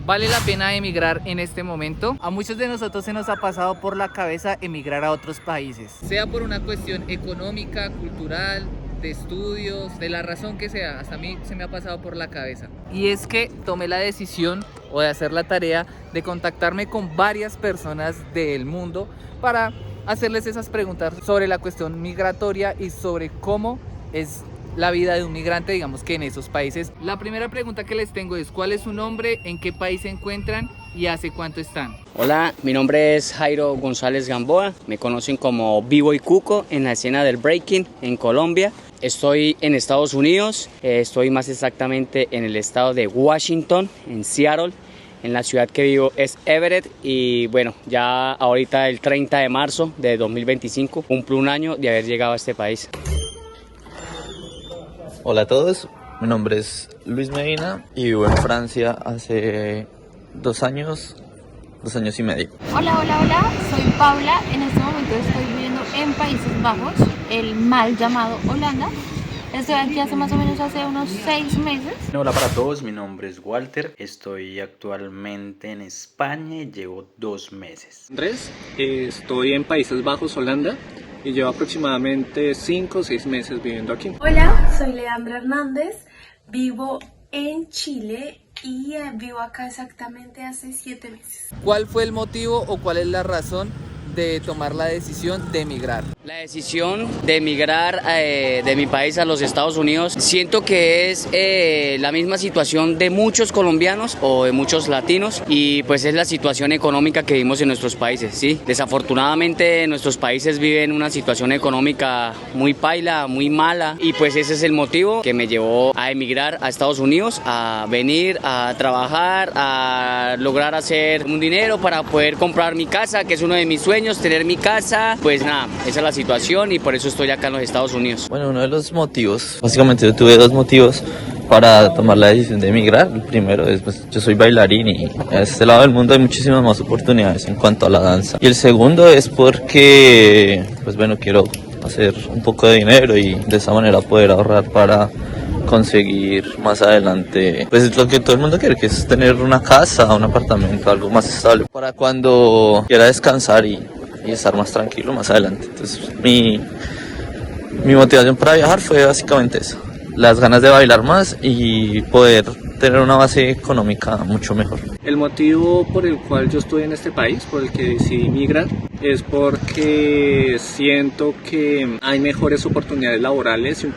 ¿Vale la pena emigrar en este momento? A muchos de nosotros se nos ha pasado por la cabeza emigrar a otros países, sea por una cuestión económica, cultural, de estudios, de la razón que sea. Hasta a mí se me ha pasado por la cabeza. Y es que tomé la decisión o de hacer la tarea de contactarme con varias personas del mundo para hacerles esas preguntas sobre la cuestión migratoria y sobre cómo es la vida de un migrante, digamos que en esos países. La primera pregunta que les tengo es: ¿cuál es su nombre? ¿En qué país se encuentran? ¿Y hace cuánto están? Hola, mi nombre es Jairo González Gamboa. Me conocen como B-Boy Cuco en la escena del breaking en Colombia. Estoy en Estados Unidos, estoy más exactamente en el estado de Washington, en Seattle. En la ciudad que vivo es Everett y bueno, ya ahorita el 30 de marzo de 2025 cumplo un año de haber llegado a este país. Hola a todos, mi nombre es Luis Medina y vivo en Francia hace 2 años y medio. Hola, soy Paula. En este momento estoy viviendo en Países Bajos, el mal llamado Holanda. Estoy aquí hace más o menos unos 6 meses. Hola para todos, mi nombre es Walter, estoy actualmente en España y llevo 2 meses. Andrés, estoy en Países Bajos, Holanda, y llevo aproximadamente 5 o 6 meses viviendo aquí. Hola, soy Leandra Hernández, vivo en Chile y vivo acá exactamente hace 7 meses. ¿Cuál fue el motivo o cuál es la razón de tomar la decisión de emigrar? La decisión de emigrar de mi país a los Estados Unidos, siento que es la misma situación de muchos colombianos o de muchos latinos, y pues es la situación económica que vivimos en nuestros países, ¿sí? Desafortunadamente nuestros países viven una situación económica muy paila, muy mala, y pues ese es el motivo que me llevó a emigrar a Estados Unidos, a venir a trabajar, a lograr hacer un dinero para poder comprar mi casa, que es uno de mis sueños, tener mi casa. Pues nada, esa es la situación y por eso estoy acá en los Estados Unidos. Bueno, uno de los motivos, básicamente yo tuve 2 motivos para tomar la decisión de emigrar. El primero es, pues, yo soy bailarín y a este lado del mundo hay muchísimas más oportunidades en cuanto a la danza. Y el segundo es porque, pues bueno, quiero hacer un poco de dinero y de esa manera poder ahorrar para conseguir más adelante pues lo que todo el mundo quiere, que es tener una casa, un apartamento, algo más estable para cuando quiera descansar y estar más tranquilo más adelante. Entonces mi motivación para viajar fue básicamente eso, las ganas de bailar más y poder tener una base económica mucho mejor. El motivo por el cual yo estoy en este país, por el que decidí migrar, es porque siento que hay mejores oportunidades laborales y un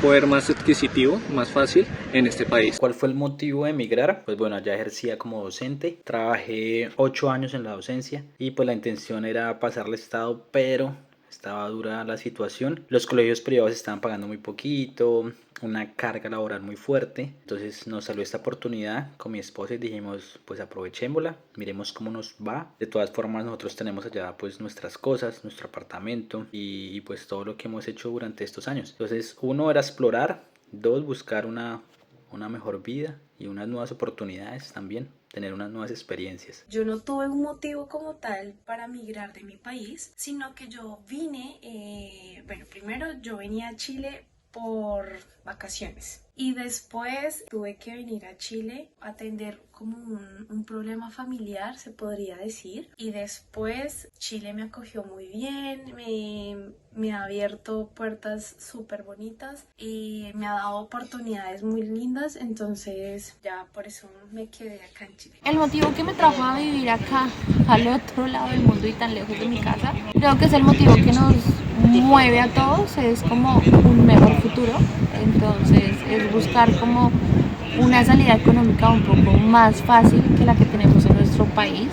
poder más adquisitivo, más fácil en este país. ¿Cuál fue el motivo de emigrar? Pues bueno, ya ejercía como docente, trabajé 8 años en la docencia y pues la intención era pasar al estado, pero estaba dura la situación. Los colegios privados estaban pagando muy poquito, una carga laboral muy fuerte. Entonces nos salió esta oportunidad con mi esposa y dijimos, pues aprovechémosla, miremos cómo nos va. De todas formas nosotros tenemos allá pues nuestras cosas, nuestro apartamento y pues todo lo que hemos hecho durante estos años. Entonces 1 era explorar, 2 buscar una mejor vida y unas nuevas oportunidades también, tener unas nuevas experiencias. Yo no tuve un motivo como tal para migrar de mi país, sino que yo vine, primero yo venía a Chile por vacaciones y después tuve que venir a Chile a atender como un problema familiar, se podría decir, y después Chile me acogió muy bien, me ha abierto puertas súper bonitas y me ha dado oportunidades muy lindas, entonces ya por eso me quedé acá en Chile. El motivo que me trajo a vivir acá, al otro lado del mundo y tan lejos de mi casa, creo que es el motivo que nos mueve a todos, es como un mejor futuro. Entonces es buscar como una salida económica un poco más fácil que la que tenemos en nuestro país.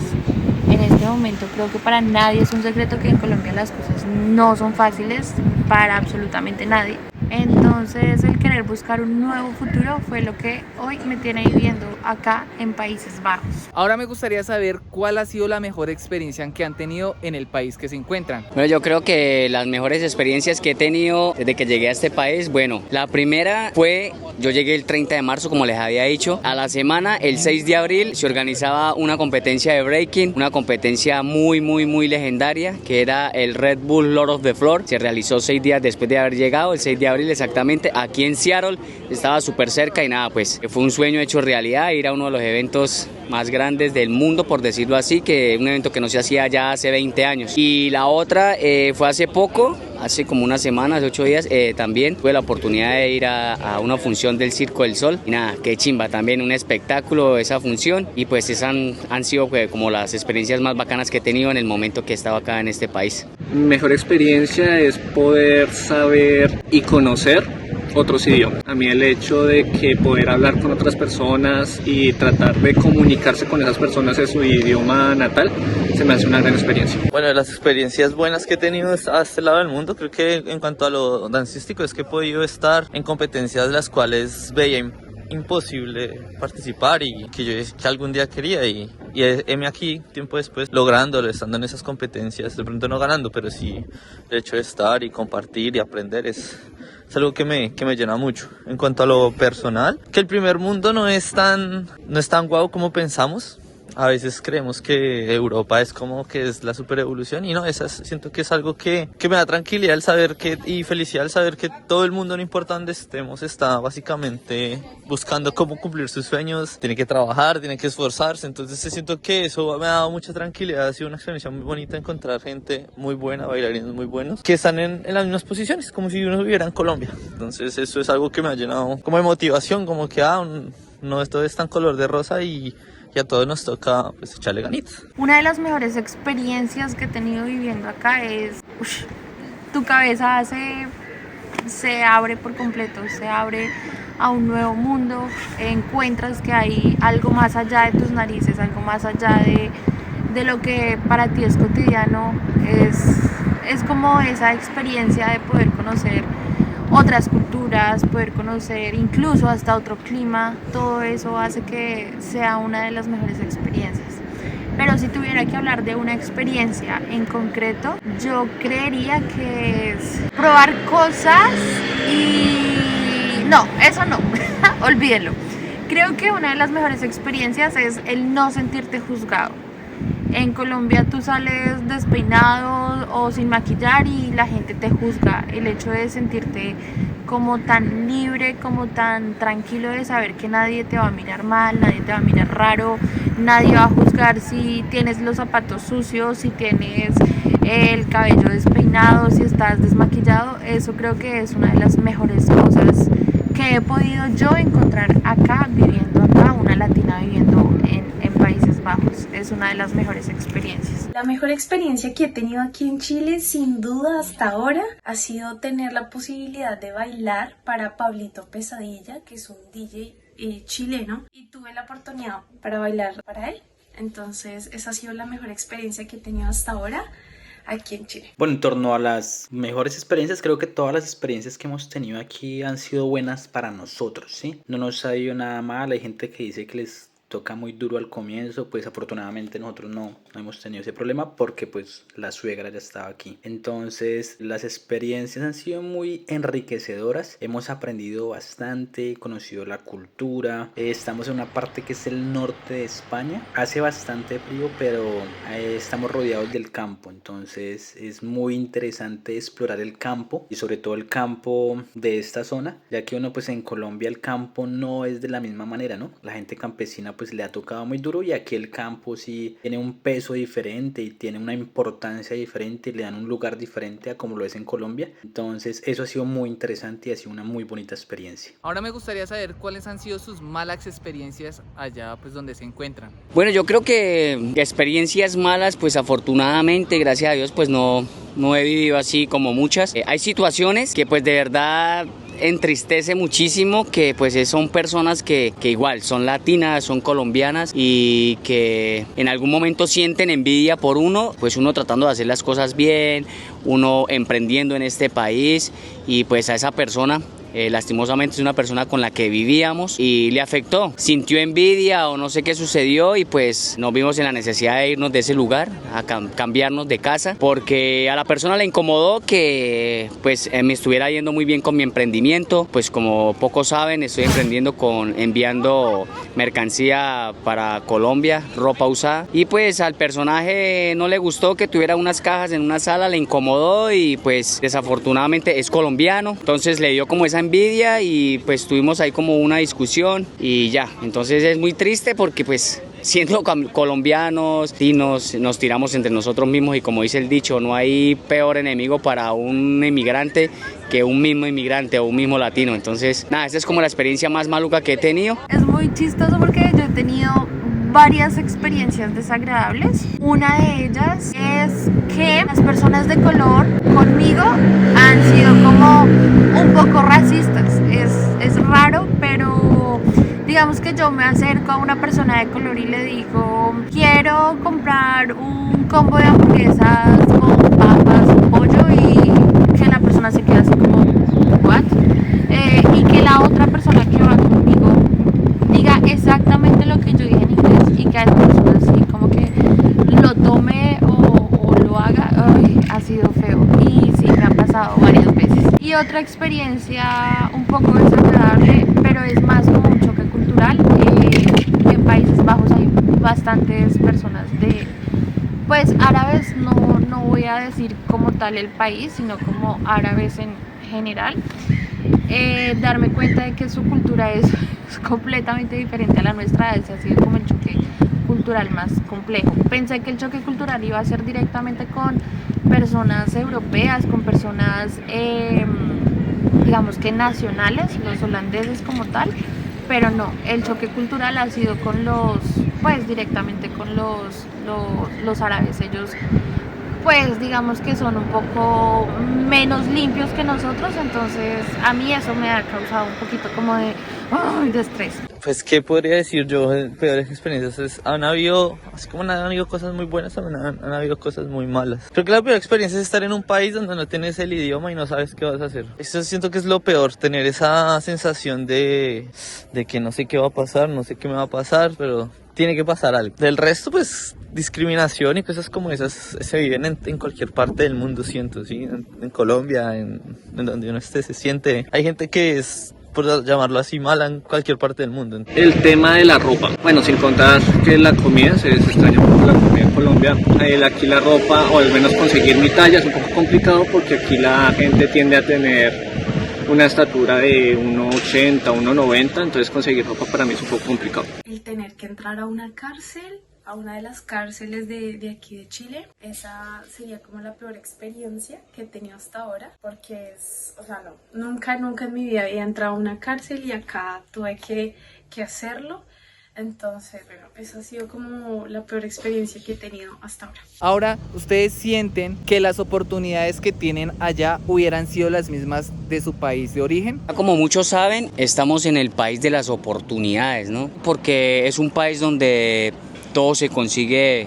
En este momento creo que para nadie es un secreto que en Colombia las cosas no son fáciles para absolutamente nadie. Entonces el querer buscar un nuevo futuro fue lo que hoy me tiene viviendo acá en Países Bajos. Ahora me gustaría saber cuál ha sido la mejor experiencia que han tenido en el país que se encuentran. Bueno, yo creo que las mejores experiencias que he tenido desde que llegué a este país, bueno, la primera fue, yo llegué el 30 de marzo, como les había dicho. A la semana, el 6 de abril, se organizaba una competencia de breaking, una competencia muy legendaria, que era el Red Bull Lord of the Floor. Se realizó 6 días después de haber llegado, el 6 de abril exactamente, aquí en Seattle. Estaba súper cerca y nada, pues fue un sueño hecho realidad, ir a uno de los eventos más grandes del mundo, por decirlo así, que un evento que no se hacía ya hace 20 años. Y la otra fue hace poco, hace como una semana, hace 8 días, también tuve la oportunidad de ir a una función del Circo del Sol. Y nada, qué chimba, también un espectáculo esa función. Y pues esas han sido como las experiencias más bacanas que he tenido en el momento que he estado acá en este país. Mejor experiencia es poder saber y conocer otros idiomas. A mí el hecho de que poder hablar con otras personas y tratar de comunicarse con esas personas en su idioma natal se me hace una gran experiencia. Bueno, de las experiencias buenas que he tenido a este lado del mundo, creo que en cuanto a lo dancístico es que he podido estar en competencias de las cuales veía imposible participar y que yo que algún día quería y heme aquí tiempo después lográndolo, estando en esas competencias, de pronto no ganando, pero sí el hecho de estar y compartir y aprender es algo que me llena mucho. En cuanto a lo personal, que el primer mundo no es tan guau como pensamos. A veces creemos que Europa es como que es la super evolución y no, siento que es algo que me da tranquilidad el saber y felicidad el saber que todo el mundo, no importa dónde estemos, está básicamente buscando cómo cumplir sus sueños, tiene que trabajar, tiene que esforzarse. Entonces siento que eso me ha dado mucha tranquilidad, ha sido una experiencia muy bonita encontrar gente muy buena, bailarines muy buenos, que están en las mismas posiciones, como si uno viviera en Colombia. Entonces eso es algo que me ha llenado como de motivación, como que no, esto es tan color de rosa y a todos nos toca pues echarle ganitas. Una de las mejores experiencias que he tenido viviendo acá es tu cabeza se abre por completo, se abre a un nuevo mundo, encuentras que hay algo más allá de tus narices, algo más allá de lo que para ti es cotidiano. Es como esa experiencia de poder conocer otras culturas, poder conocer incluso hasta otro clima. Todo eso hace que sea una de las mejores experiencias. Pero si tuviera que hablar de una experiencia en concreto, yo creería que es probar cosas y... No, eso no, olvídenlo. Creo que una de las mejores experiencias es el no sentirte juzgado. En Colombia tú sales despeinado o sin maquillar y la gente te juzga. El hecho de sentirte como tan libre, como tan tranquilo, de saber que nadie te va a mirar mal, nadie te va a mirar raro, nadie va a juzgar si tienes los zapatos sucios, si tienes el cabello despeinado, si estás desmaquillado. Eso creo que es una de las mejores cosas que he podido yo encontrar acá, viviendo acá, una latina viviendo en Países Bajos. Es una de las mejores experiencias. La mejor experiencia que he tenido aquí en Chile, sin duda hasta ahora, ha sido tener la posibilidad de bailar para Pablito Pesadilla, que es un DJ chileno, y tuve la oportunidad para bailar para él. Entonces esa ha sido la mejor experiencia que he tenido hasta ahora aquí en Chile. Bueno, en torno a las mejores experiencias, creo que todas las experiencias que hemos tenido aquí han sido buenas para nosotros, ¿sí? No nos ha ido nada mal. Hay gente que dice que les toca muy duro al comienzo, pues afortunadamente nosotros no hemos tenido ese problema porque pues la suegra ya estaba aquí. Entonces las experiencias han sido muy enriquecedoras, hemos aprendido bastante, conocido la cultura. Estamos en una parte que es el norte de España, hace bastante frío, pero estamos rodeados del campo, entonces es muy interesante explorar el campo y sobre todo el campo de esta zona, ya que uno pues en Colombia el campo no es de la misma manera, ¿no? La gente campesina pues le ha tocado muy duro y aquí el campo sí tiene un peso diferente y tiene una importancia diferente y le dan un lugar diferente a como lo es en Colombia. Entonces eso ha sido muy interesante y ha sido una muy bonita experiencia. Ahora me gustaría saber cuáles han sido sus malas experiencias allá pues donde se encuentran. Bueno, yo creo que experiencias malas, pues afortunadamente, gracias a Dios, pues no he vivido así como muchas. Hay situaciones que pues de verdad entristece muchísimo, que pues son personas que igual son latinas, son colombianas y que en algún momento sienten envidia por uno, pues uno tratando de hacer las cosas bien, uno emprendiendo en este país, y pues a esa persona lastimosamente es una persona con la que vivíamos y le afectó, sintió envidia o no sé qué sucedió y pues nos vimos en la necesidad de irnos de ese lugar, a cambiarnos de casa, porque a la persona le incomodó que pues me estuviera yendo muy bien con mi emprendimiento. Pues como pocos saben, estoy emprendiendo enviando mercancía para Colombia, ropa usada, y pues al personaje no le gustó que tuviera unas cajas en una sala, le incomodó y pues desafortunadamente es colombiano, entonces le dio como esa envidia y pues tuvimos ahí como una discusión y ya. Entonces es muy triste porque pues siendo colombianos y nos tiramos entre nosotros mismos y como dice el dicho, no hay peor enemigo para un inmigrante que un mismo inmigrante o un mismo latino. Entonces, nada, esta es como la experiencia más maluca que he tenido. Es muy chistoso porque yo he tenido varias experiencias desagradables. Una de ellas es que las personas de color conmigo han sido como un poco racistas. Es raro, pero digamos que yo me acerco a una persona de color y le digo, quiero comprar un combo de hamburguesas con papas y pollo, y que la persona se queda así como, ¿what? Y que la otra persona que va conmigo diga exactamente lo que yo dije en inglés y que a esa persona así como que lo tome o lo haga. Ay, ha sido feo y sí, me ha pasado varias veces. Y otra experiencia un poco desagradable, pero es más como un choque cultural. En Países Bajos hay bastantes personas de, pues, árabes, no voy a decir como tal el país, sino como árabes en general. Darme cuenta de que su cultura es completamente diferente a la nuestra, ese ha sido como el choque cultural más complejo. Pensé que el choque cultural iba a ser directamente con personas europeas, con personas digamos que nacionales, los holandeses como tal, pero no, el choque cultural ha sido con pues directamente con los árabes. Ellos pues digamos que son un poco menos limpios que nosotros, entonces a mí eso me ha causado un poquito como de estrés. Pues, ¿qué podría decir yo? Peores experiencias, han habido, así como han habido cosas muy buenas, también han habido cosas muy malas. Creo que la peor experiencia es estar en un país donde no tienes el idioma y no sabes qué vas a hacer. Eso siento que es lo peor, tener esa sensación de que no sé qué va a pasar, no sé qué me va a pasar, pero tiene que pasar algo. Del resto, pues, discriminación y cosas como esas se viven en cualquier parte del mundo, siento, ¿sí? En Colombia, en donde uno esté, se siente. Hay gente que es, por llamarlo así, mala en cualquier parte del mundo. El tema de la ropa, bueno, sin contar que la comida, se extraña un poco la comida en Colombia. Aquí la ropa, o al menos conseguir mi talla, es un poco complicado porque aquí la gente tiende a tener una estatura de 1,80, 1,90, entonces conseguir ropa para mí es un poco complicado. El tener que entrar a una cárcel, a una de las cárceles de aquí de Chile, esa sería como la peor experiencia que he tenido hasta ahora, porque nunca en mi vida había entrado a una cárcel y acá tuve que hacerlo. Entonces, bueno, esa ha sido como la peor experiencia que he tenido hasta ahora. Ahora, ¿ustedes sienten que las oportunidades que tienen allá hubieran sido las mismas de su país de origen? Como muchos saben, estamos en el país de las oportunidades, ¿no? Porque es un país donde todo se consigue,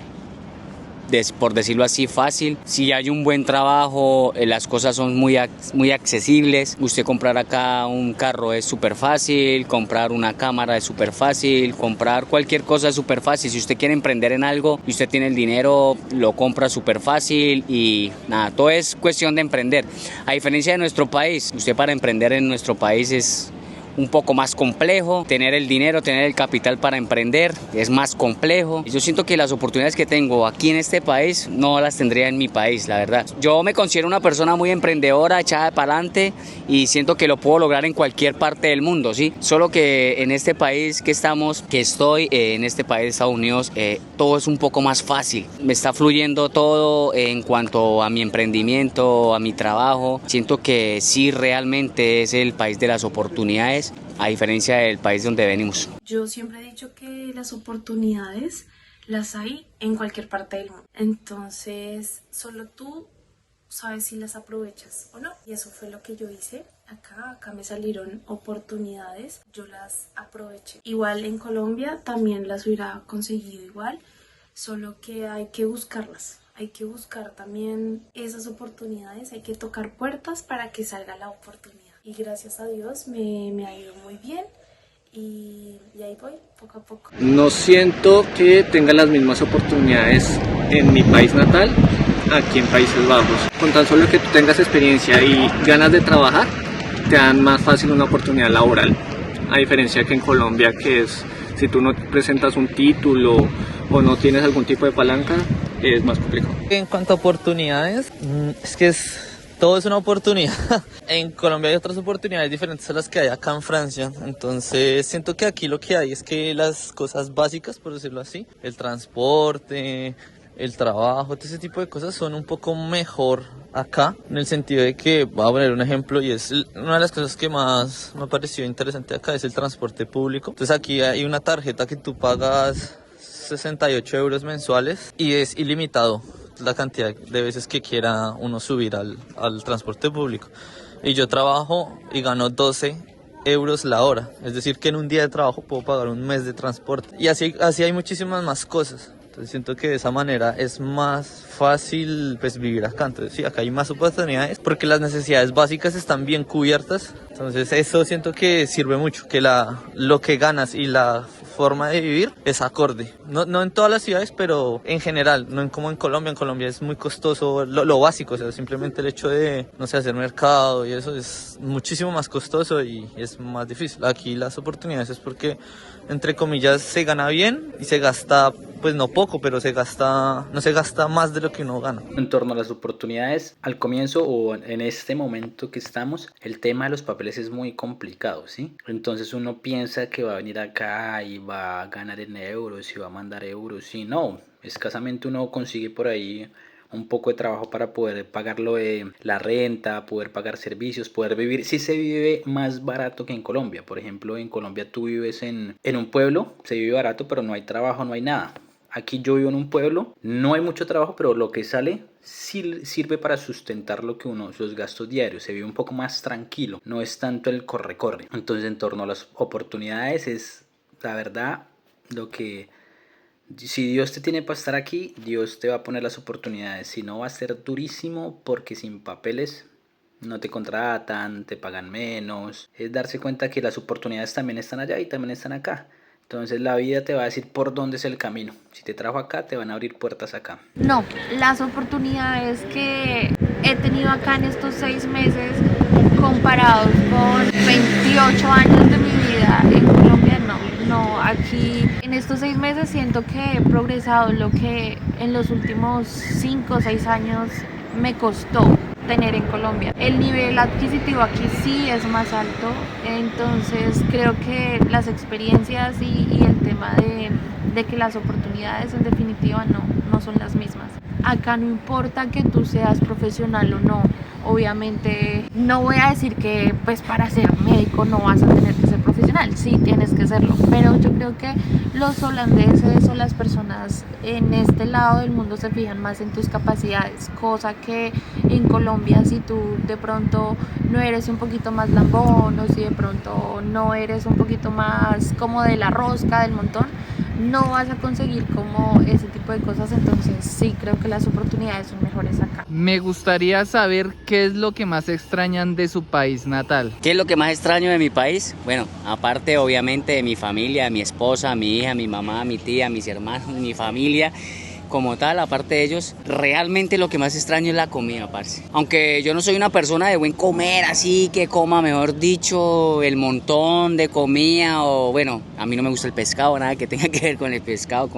por decirlo así, fácil. Si hay un buen trabajo, las cosas son muy accesibles. Usted comprar acá un carro es súper fácil, comprar una cámara es súper fácil, comprar cualquier cosa es súper fácil. Si usted quiere emprender en algo y usted tiene el dinero, lo compra súper fácil y nada, todo es cuestión de emprender. A diferencia de nuestro país, usted para emprender en nuestro país es un poco más complejo, tener el dinero, tener el capital para emprender es más complejo. Yo siento que las oportunidades que tengo aquí en este país no las tendría en mi país, la verdad. Yo me considero una persona muy emprendedora, echada para adelante y siento que lo puedo lograr en cualquier parte del mundo, ¿sí? Solo que en este país que estoy en este país de Estados Unidos, todo es un poco más fácil. Me está fluyendo todo en cuanto a mi emprendimiento, a mi trabajo. Siento que sí, realmente es el país de las oportunidades, a diferencia del país donde venimos. Yo siempre he dicho que las oportunidades las hay en cualquier parte del mundo. Entonces, solo tú sabes si las aprovechas o no. Y eso fue lo que yo hice. Acá me salieron oportunidades, yo las aproveché. Igual en Colombia también las hubiera conseguido igual, solo que hay que buscarlas. Hay que buscar también esas oportunidades, hay que tocar puertas para que salga la oportunidad. Y gracias a Dios me ha ido muy bien y ahí voy, poco a poco. No siento que tenga las mismas oportunidades en mi país natal, aquí en Países Bajos. Con tan solo que tú tengas experiencia y ganas de trabajar, te dan más fácil una oportunidad laboral. A diferencia que en Colombia, que es, si tú no presentas un título o no tienes algún tipo de palanca, es más complicado. En cuanto a oportunidades, es que es todo es una oportunidad. En Colombia hay otras oportunidades diferentes a las que hay acá en Francia. Entonces siento que aquí lo que hay es que las cosas básicas, por decirlo así, el transporte, el trabajo, todo ese tipo de cosas son un poco mejor acá, en el sentido de que, voy a poner un ejemplo, y es una de las cosas que más me pareció interesante acá, es el transporte público. Entonces aquí hay una tarjeta que tú pagas 68 euros mensuales y es ilimitado la cantidad de veces que quiera uno subir al transporte público. Y yo trabajo y gano 12 euros la hora, es decir que en un día de trabajo puedo pagar un mes de transporte. Y así hay muchísimas más cosas. Entonces siento que de esa manera es más fácil pues vivir acá. Entonces sí, acá hay más oportunidades porque las necesidades básicas están bien cubiertas. Entonces eso siento que sirve mucho, que lo que ganas y la forma de vivir es acorde. No en todas las ciudades, pero en general, no como en Colombia. En Colombia es muy costoso lo básico, o sea, simplemente el hecho de, no sé, hacer mercado y eso es muchísimo más costoso y es más difícil. Aquí las oportunidades es porque, entre comillas, se gana bien y se gasta, pues no poco, pero no se gasta más de lo que uno gana. En torno a las oportunidades, al comienzo o en este momento que estamos, el tema de los papeles es muy complicado, ¿sí? Entonces uno piensa que va a venir acá y va a ganar en euros y va a mandar euros, y no, escasamente uno consigue por ahí un poco de trabajo para poder pagar lo de la renta, poder pagar servicios, poder vivir. Sí se vive más barato que en Colombia. Por ejemplo, en Colombia tú vives en un pueblo, se vive barato, pero no hay trabajo, no hay nada. Aquí yo vivo en un pueblo, no hay mucho trabajo, pero lo que sale sí sirve para sustentar los gastos diarios. Se vive un poco más tranquilo, no es tanto el corre-corre. Entonces, en torno a las oportunidades, es la verdad lo que... Si Dios te tiene para estar aquí, Dios te va a poner las oportunidades. Si no, va a ser durísimo porque sin papeles no te contratan, te pagan menos. Es darse cuenta que las oportunidades también están allá y también están acá. Entonces la vida te va a decir por dónde es el camino. Si te trajo acá, te van a abrir puertas acá. No, las oportunidades que he tenido acá en estos 6 meses comparados con 28 años de mi vida en Colombia, no, aquí en estos 6 meses siento que he progresado lo que en los últimos 5 o 6 años me costó tener en Colombia. El nivel adquisitivo aquí sí es más alto, entonces creo que las experiencias y el tema de que las oportunidades en definitiva no son las mismas. Acá no importa que tú seas profesional o no, obviamente no voy a decir que pues para ser médico no vas a tener que ser profesional, sí tienes que serlo, pero yo creo que los holandeses o las personas en este lado del mundo se fijan más en tus capacidades, cosa que en Colombia si tú de pronto no eres un poquito más lambón o si de pronto no eres un poquito más como de la rosca del montón, no vas a conseguir como ese tipo de cosas. Entonces sí creo que las oportunidades son mejores acá. Me gustaría saber qué es lo que más extrañan de su país natal. ¿Qué es lo que más extraño de mi país? Bueno, aparte obviamente de mi familia, mi esposa, mi hija, mi mamá, mi tía, mis hermanos, mi familia como tal, aparte de ellos, realmente lo que más extraño es la comida, parce. Aunque yo no soy una persona de buen comer, así que coma, mejor dicho, el montón de comida, o bueno, a mí no me gusta el pescado, nada que tenga que ver con el pescado,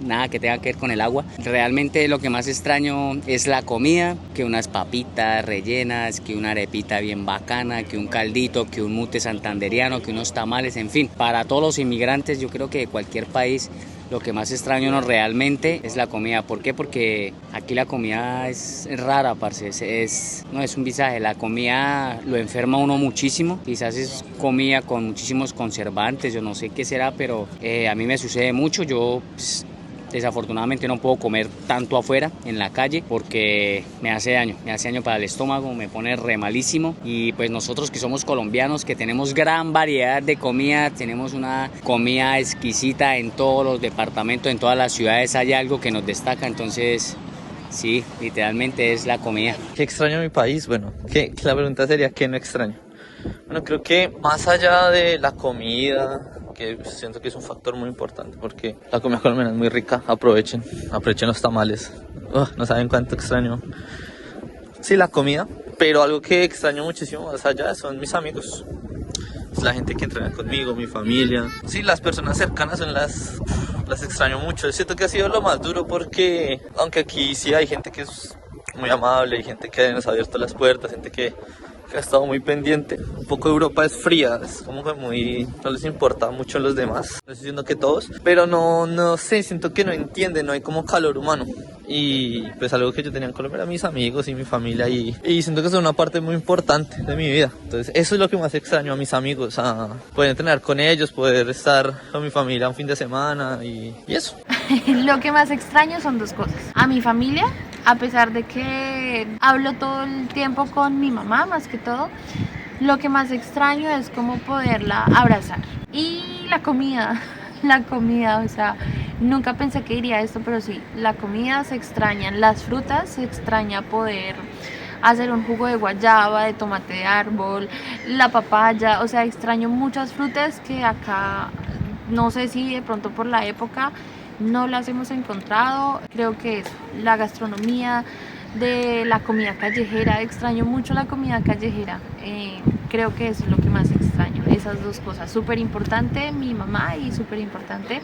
nada que tenga que ver con el agua. Realmente lo que más extraño es la comida, que unas papitas rellenas, que una arepita bien bacana, que un caldito, que un mute santanderiano, que unos tamales, en fin. Para todos los inmigrantes, yo creo que de cualquier país, lo que más extraño realmente es la comida. ¿Por qué? Porque aquí la comida es rara, parce. No es un visaje. La comida lo enferma a uno muchísimo. Quizás es comida con muchísimos conservantes. Yo no sé qué será, pero a mí me sucede mucho. Yo desafortunadamente no puedo comer tanto afuera, en la calle, porque me hace daño para el estómago, me pone re malísimo. Y pues nosotros que somos colombianos, que tenemos gran variedad de comida, tenemos una comida exquisita en todos los departamentos, en todas las ciudades hay algo que nos destaca, entonces sí, literalmente es la comida. ¿Qué extraño mi país? Bueno, la pregunta sería ¿qué no extraño? Bueno, creo que más allá de la comida, que siento que es un factor muy importante porque la comida colombiana es muy rica, aprovechen los tamales, no saben cuánto extraño, sí, la comida, pero algo que extraño muchísimo más allá son mis amigos, es la gente que entrena conmigo, mi familia, sí, las personas cercanas son las extraño mucho. Siento que ha sido lo más duro porque aunque aquí sí hay gente que es muy amable, hay gente que nos ha abierto las puertas, gente que ha estado muy pendiente. Un poco Europa es fría, es como que no les importa mucho a los demás, no estoy diciendo que todos, pero no sé, siento que no entienden, no hay como calor humano. Y pues algo que yo tenía en Colombia era mis amigos y mi familia y siento que son una parte muy importante de mi vida. Entonces eso es lo que más extraño, a mis amigos, a poder entrenar con ellos, poder estar con mi familia un fin de semana y eso. Lo que más extraño son dos cosas. A mi familia, a pesar de que hablo todo el tiempo con mi mamá más que todo, lo que más extraño es como poderla abrazar. Y la comida, o sea, nunca pensé que diría esto, pero sí, la comida se extraña, las frutas se extraña poder hacer un jugo de guayaba, de tomate de árbol, la papaya, o sea, extraño muchas frutas que acá, no sé si de pronto por la época, no las hemos encontrado. Creo que es la gastronomía de la comida callejera, extraño mucho la comida callejera, creo que eso es lo que más extraño, esas dos cosas, súper importante mi mamá y súper importante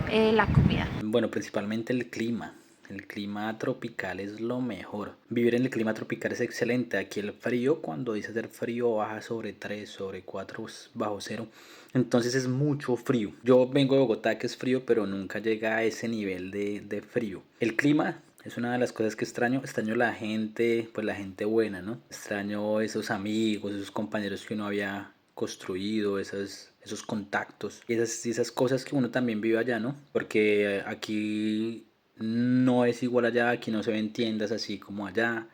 la comida. Bueno, principalmente el clima. El clima tropical es lo mejor. Vivir en el clima tropical es excelente. Aquí el frío, cuando dice hacer frío, baja sobre 3, sobre 4, bajo cero. Entonces es mucho frío. Yo vengo de Bogotá, que es frío, pero nunca llega a ese nivel de frío. El clima es una de las cosas que extraño. Extraño la gente, pues la gente buena, ¿no? Extraño esos amigos, esos compañeros que uno había construido, esos contactos y esas cosas que uno también vive allá, ¿no? Porque aquí no es igual allá, aquí no se ven tiendas así como allá,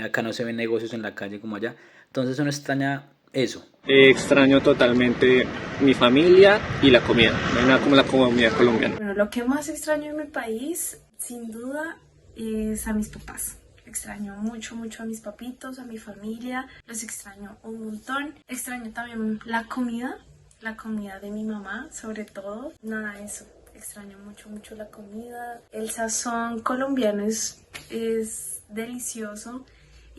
acá no se ven negocios en la calle como allá, entonces uno extraña eso. Extraño totalmente mi familia y la comida, no hay nada como la comida colombiana. Bueno, lo que más extraño en mi país, sin duda, es a mis papás. Extraño mucho a mis papitos, a mi familia, los extraño un montón. Extraño también la comida de mi mamá, sobre todo. Nada, eso. Extraño mucho la comida. El sazón colombiano es delicioso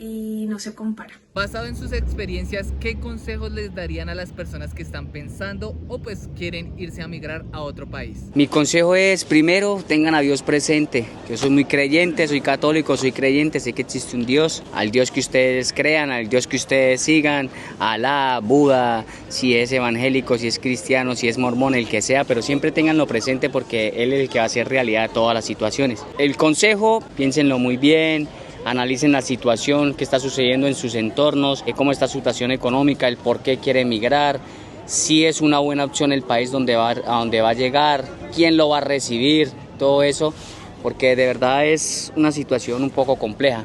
y no se compara. Basado en sus experiencias, ¿qué consejos les darían a las personas que están pensando o pues quieren irse a migrar a otro país? Mi consejo es, primero, tengan a Dios presente. Yo soy muy creyente, soy católico, soy creyente, sé que existe un Dios, al Dios que ustedes crean, al Dios que ustedes sigan, Alá, Buda, si es evangélico, si es cristiano, si es mormón, el que sea, pero siempre tenganlo presente porque Él es el que va a hacer realidad todas las situaciones. El consejo, piénsenlo muy bien, analicen la situación que está sucediendo en sus entornos, cómo está su situación económica, el por qué quiere emigrar, si es una buena opción el país a donde va a llegar, quién lo va a recibir, todo eso, porque de verdad es una situación un poco compleja.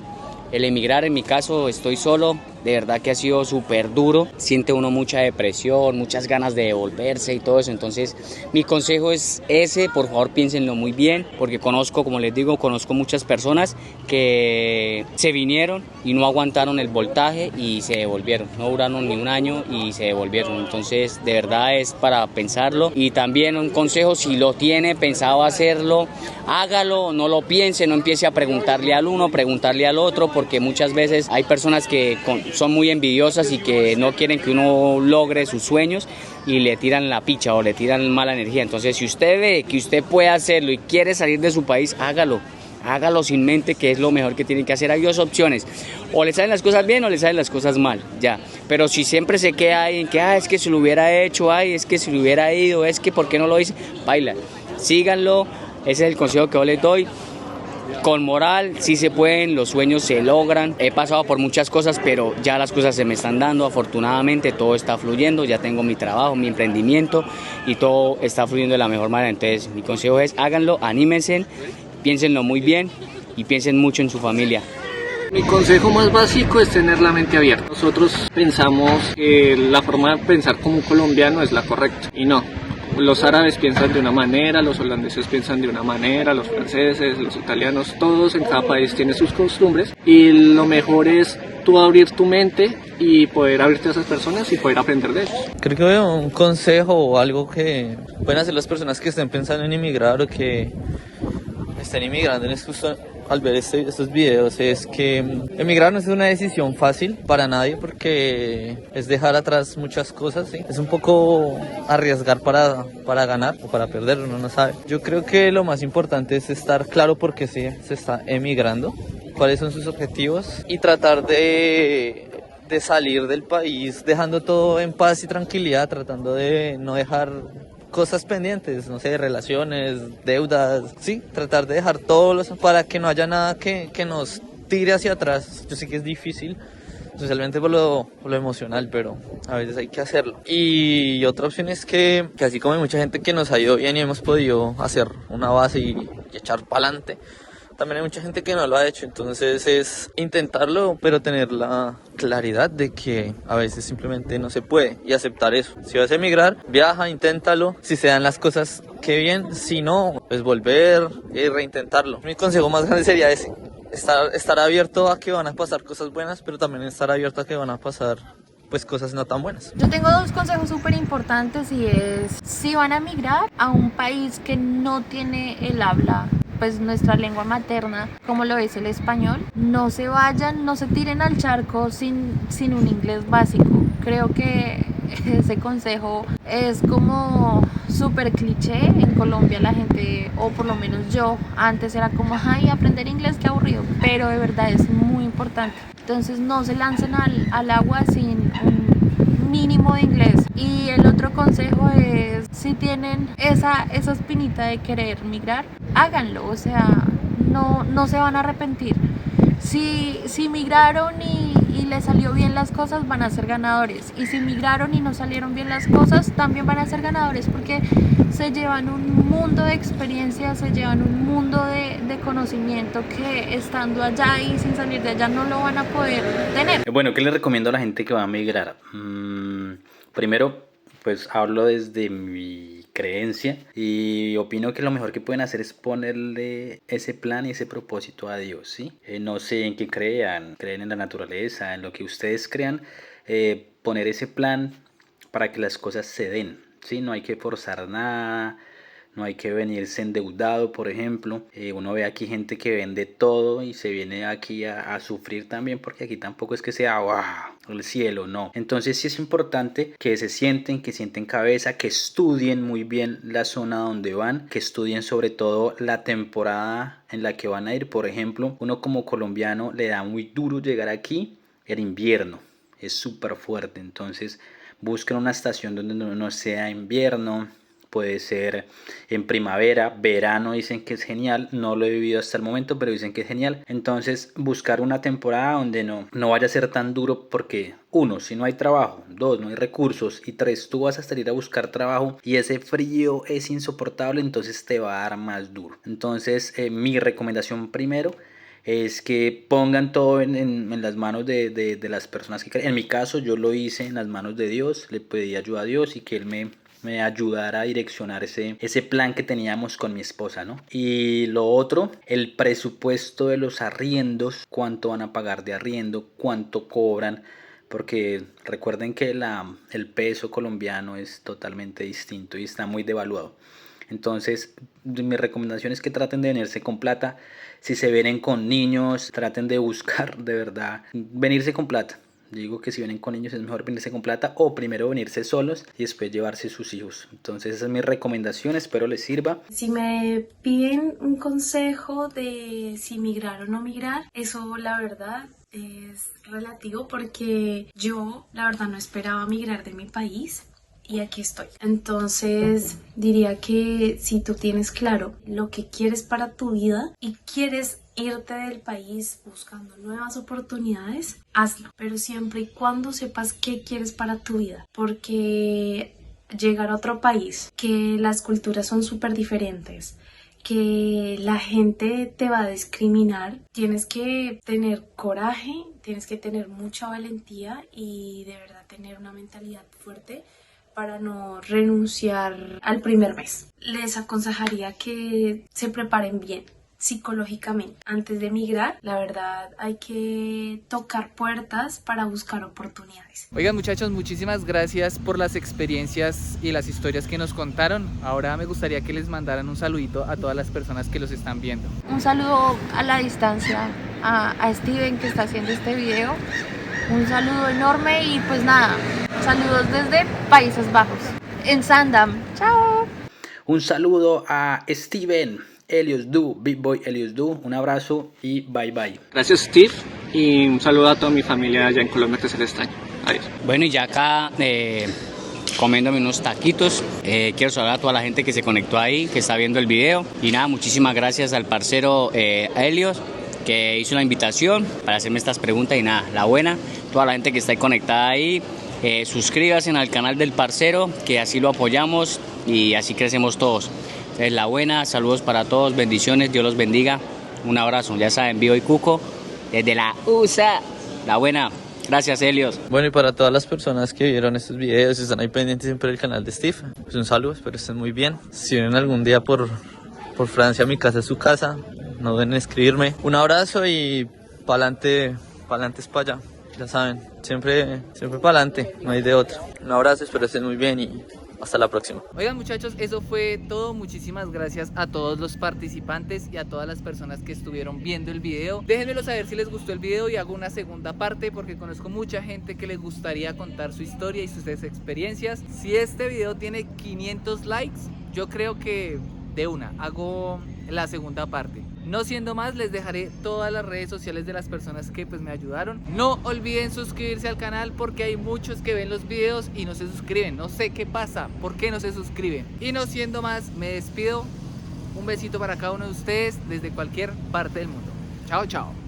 El emigrar, en mi caso, estoy solo, de verdad que ha sido súper duro, siente uno mucha depresión, muchas ganas de devolverse y todo eso, entonces mi consejo es ese, por favor piénsenlo muy bien, porque como les digo, conozco muchas personas que se vinieron y no aguantaron el voltaje y se devolvieron, no duraron ni un año y se devolvieron, entonces de verdad es para pensarlo. Y también un consejo, si lo tiene pensado hacerlo, hágalo, no lo piense, no empiece a preguntarle al uno, preguntarle al otro, porque muchas veces hay personas que son muy envidiosas y que no quieren que uno logre sus sueños y le tiran la picha o le tiran mala energía. Entonces, si usted ve que usted puede hacerlo y quiere salir de su país, hágalo sin mente, que es lo mejor que tiene que hacer. Hay dos opciones, o le salen las cosas bien o le salen las cosas mal, ya. Pero si siempre se queda ahí en que, es que si lo hubiera hecho, es que si lo hubiera ido, es que ¿por qué no lo hice? Baila, síganlo, ese es el consejo que yo les doy. Con moral, sí se pueden, los sueños se logran. He pasado por muchas cosas, pero ya las cosas se me están dando. Afortunadamente todo está fluyendo, ya tengo mi trabajo, mi emprendimiento y todo está fluyendo de la mejor manera. Entonces mi consejo es, háganlo, anímense, piénsenlo muy bien y piensen mucho en su familia. Mi consejo más básico es tener la mente abierta. Nosotros pensamos que la forma de pensar como un colombiano es la correcta y no. Los árabes piensan de una manera, los holandeses piensan de una manera, los franceses, los italianos, todos en cada país tienen sus costumbres y lo mejor es tú abrir tu mente y poder abrirte a esas personas y poder aprender de ellos. Creo que un consejo o algo que pueden hacer las personas que estén pensando en emigrar o que estén inmigrando en estos al ver estos videos es que emigrar no es una decisión fácil para nadie porque es dejar atrás muchas cosas, ¿sí? Es un poco arriesgar para ganar o para perder, uno no sabe. Yo creo que lo más importante es estar claro por qué se está emigrando, cuáles son sus objetivos y tratar de salir del país dejando todo en paz y tranquilidad, tratando de no dejar cosas pendientes, no sé, relaciones, deudas, sí, tratar de dejar todo para que no haya nada que nos tire hacia atrás. Yo sé que es difícil, especialmente por lo emocional, pero a veces hay que hacerlo. Y otra opción es que así como hay mucha gente que nos ha ido bien y hemos podido hacer una base y echar para adelante, también hay mucha gente que no lo ha hecho, entonces es intentarlo, pero tener la claridad de que a veces simplemente no se puede y aceptar eso. Si vas a emigrar, viaja, inténtalo, si se dan las cosas, qué bien, si no, pues volver y reintentarlo. Mi consejo más grande sería ese, estar abierto a que van a pasar cosas buenas, pero también estar abierto a que van a pasar pues cosas no tan buenas. Yo tengo dos consejos súper importantes y es, si van a migrar a un país que no tiene el habla, pues nuestra lengua materna, como lo es el español, no se vayan, no se tiren al charco sin un inglés básico. Creo que ese consejo es como súper cliché. En Colombia la gente, o por lo menos yo, antes era como, ay, aprender inglés, qué aburrido, pero de verdad es muy importante. Entonces no se lancen al agua sin un mínimo de inglés. Y el otro consejo es, si tienen esa espinita de querer migrar, háganlo, o sea, no se van a arrepentir. Si migraron y les salió bien las cosas, van a ser ganadores. Y si migraron y no salieron bien las cosas, también van a ser ganadores porque se llevan un mundo de experiencia, se llevan un mundo de conocimiento que estando allá y sin salir de allá no lo van a poder tener. Bueno, ¿qué le recomiendo a la gente que va a migrar? Primero, pues hablo desde mi creencia y opino que lo mejor que pueden hacer es ponerle ese plan y ese propósito a Dios, ¿sí? No sé en qué creen en la naturaleza, en lo que ustedes crean, poner ese plan para que las cosas se den, ¿sí? No hay que forzar nada. No hay que venirse endeudado, por ejemplo. Uno ve aquí gente que vende todo y se viene aquí a sufrir también, porque aquí tampoco es que sea ¡wow! El cielo, no. Entonces sí es importante que se sienten, que sienten cabeza, que estudien muy bien la zona donde van, que estudien sobre todo la temporada en la que van a ir. Por ejemplo, uno como colombiano le da muy duro llegar aquí en invierno. Es súper fuerte, entonces busquen una estación donde no sea invierno. Puede ser en primavera, verano, dicen que es genial. No lo he vivido hasta el momento, pero dicen que es genial. Entonces, buscar una temporada donde no vaya a ser tan duro porque, 1, si no hay trabajo, 2, no hay recursos y 3, tú vas a salir a buscar trabajo y ese frío es insoportable, entonces te va a dar más duro. Entonces, mi recomendación primero es que pongan todo en las manos de las personas que creen. En mi caso, yo lo hice en las manos de Dios, le pedí ayuda a Dios y que Él me ayudar a direccionar ese plan que teníamos con mi esposa, ¿no? Y lo otro, el presupuesto de los arriendos, cuánto van a pagar de arriendo, cuánto cobran, porque recuerden que el peso colombiano es totalmente distinto y está muy devaluado. Entonces, mi recomendación es que traten de venirse con plata. Si se vienen con niños, traten de buscar de verdad venirse con plata. Digo que si vienen con niños es mejor venirse con plata o primero venirse solos y después llevarse sus hijos. Entonces esa es mi recomendación, espero les sirva. Si me piden un consejo de si migrar o no migrar, eso la verdad es relativo porque yo la verdad no esperaba migrar de mi país. Y aquí estoy. Entonces diría que si tú tienes claro lo que quieres para tu vida y quieres irte del país buscando nuevas oportunidades, hazlo. Pero siempre y cuando sepas qué quieres para tu vida. Porque llegar a otro país, que las culturas son súper diferentes, que la gente te va a discriminar, tienes que tener coraje, tienes que tener mucha valentía y de verdad tener una mentalidad fuerte para no renunciar al primer mes. Les aconsejaría que se preparen bien. psicológicamente. Antes de emigrar, la verdad hay que tocar puertas para buscar oportunidades. Oigan muchachos, muchísimas gracias por las experiencias y las historias que nos contaron. Ahora me gustaría que les mandaran un saludito a todas las personas que los están viendo. Un saludo a la distancia a Steven, que está haciendo este video. Un saludo enorme y pues nada, saludos desde Países Bajos, en Zaandam. Chao. Un saludo a Steven Elios Du, Big Boy Elios Du, un abrazo y bye bye. Gracias, Steve, y un saludo a toda mi familia allá en Colombia, que se les extraña. Adiós. Bueno, y ya acá comiéndome unos taquitos, quiero saludar a toda la gente que se conectó ahí, que está viendo el video. Y nada, muchísimas gracias al parcero Helios, que hizo la invitación para hacerme estas preguntas. Y nada, la buena, toda la gente que está ahí conectada ahí, suscríbanse al canal del parcero, que así lo apoyamos y así crecemos todos. Entonces, la buena, saludos para todos, bendiciones, Dios los bendiga, un abrazo, ya saben, Vivo y Cuco, desde la USA, la buena. Gracias, Helios. Bueno, y para todas las personas que vieron estos videos y están ahí pendientes siempre del canal de Steve, pues un saludo, espero estén muy bien. Si vienen algún día por Francia, mi casa es su casa, no duden en escribirme. Un abrazo y pa'lante es para allá, ya saben, siempre pa'lante, no hay de otra. Un abrazo, espero estén muy bien y hasta la próxima. Oigan muchachos, eso fue todo. Muchísimas gracias a todos los participantes y a todas las personas que estuvieron viendo el video. Déjenmelo saber si les gustó el video y hago una segunda parte, porque conozco mucha gente que le gustaría contar su historia y sus experiencias. Si este video tiene 500 likes, yo creo que de una hago la segunda parte. No siendo más, les dejaré todas las redes sociales de las personas que pues me ayudaron. No olviden suscribirse al canal, porque hay muchos que ven los videos y no se suscriben. No sé qué pasa, por qué no se suscriben. Y no siendo más, me despido. Un besito para cada uno de ustedes desde cualquier parte del mundo. Chao, chao.